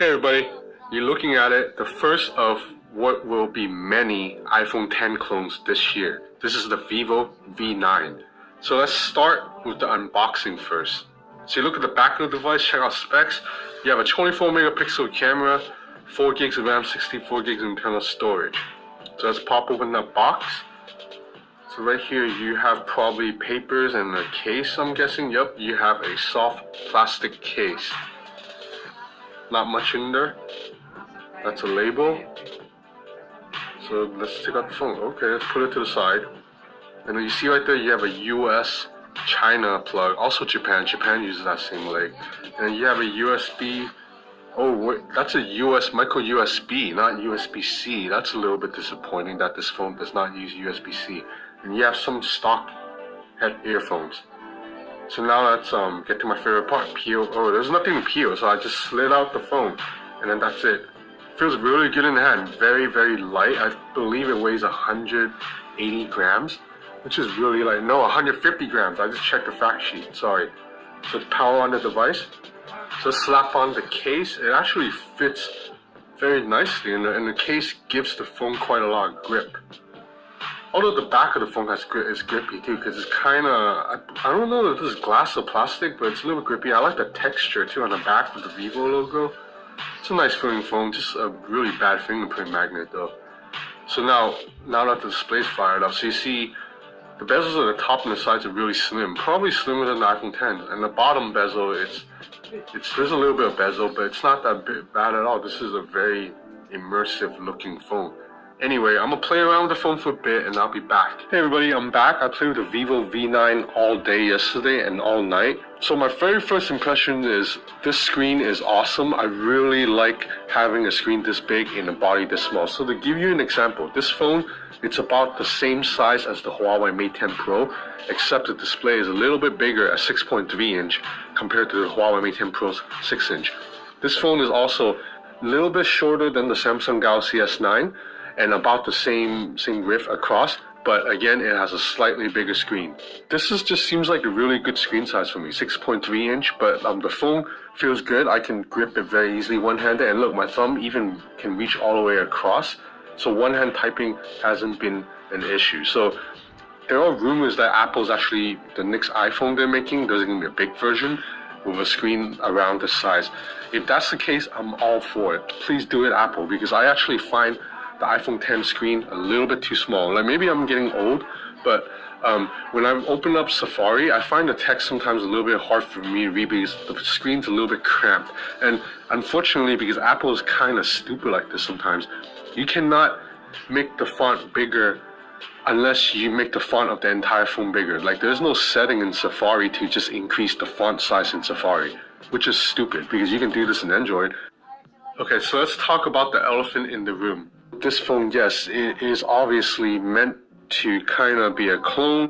Hey everybody, you're looking at it, the first of what will be many iPhone 10 clones this year. This is the Vivo V9. So let's start with the unboxing first. So you look at the back of the device, check out specs. You have a 24 megapixel camera, 4 gigs of RAM, 64 gigs of internal storage. So let's pop open that box. So right here you have probably papers and a case, I'm guessing. Yep, you have a soft plastic case. Not much in there. That's a label. So let's take out the phone. Okay, let's put it to the side. And then you see right there you have a US China plug. Also Japan. Japan uses that same leg. And then you have a USB. Oh wait, that's a US micro USB, not USB-C. That's a little bit disappointing that this phone does not use USB-C. And you have some stock head earphones. So now let's get to my favorite part, peel. Oh, there's nothing to peel, so I just slid out the phone, and then that's it. Feels really good in the hand, very, very light. I believe it weighs 180 grams, which is really light. No, 150 grams. I just checked the fact sheet, sorry. So it's power on the device. So slap on the case. It actually fits very nicely, and the case gives the phone quite a lot of grip. Although the back of the phone is grippy too, because it's kind of, I don't know if this is glass or plastic, but it's a little bit grippy. I like the texture too on the back with the Vivo logo. It's a nice feeling phone, just a really bad fingerprint magnet though. So now that the display's fired up, so you see the bezels at the top and the sides are really slim, probably slimmer than the iPhone 10. And the bottom bezel, there's a little bit of bezel, but it's not that bad at all. This is a very immersive looking phone. Anyway, I'm gonna play around with the phone for a bit and I'll be back. Hey everybody, I'm back. I played with the Vivo V9 all day yesterday and all night. So my very first impression is this screen is awesome. I really like having a screen this big in a body this small. So to give you an example, this phone, it's about the same size as the Huawei Mate 10 Pro, except the display is a little bit bigger at 6.3 inch compared to the Huawei Mate 10 Pro's 6 inch. This phone is also a little bit shorter than the Samsung Galaxy S9, and about the same width across, but again it has a slightly bigger screen. This just seems like a really good screen size for me, 6.3 inch, but the phone feels good. I can grip it very easily one-handed, and look, my thumb even can reach all the way across, so one-hand typing hasn't been an issue. So there are rumors that Apple's actually, the next iPhone they're making, there's going to be a big version with a screen around this size. If that's the case, I'm all for it. Please do it, Apple, because I actually find the iPhone 10 screen a little bit too small. Like maybe I'm getting old, but when I open up Safari, I find the text sometimes a little bit hard for me to read because the screen's a little bit cramped. And unfortunately, because Apple is kind of stupid like this sometimes, you cannot make the font bigger unless you make the font of the entire phone bigger. Like there's no setting in Safari to just increase the font size in Safari, which is stupid because you can do this in Android. Okay, so let's talk about the elephant in the room. This phone, yes, it is obviously meant to kind of be a clone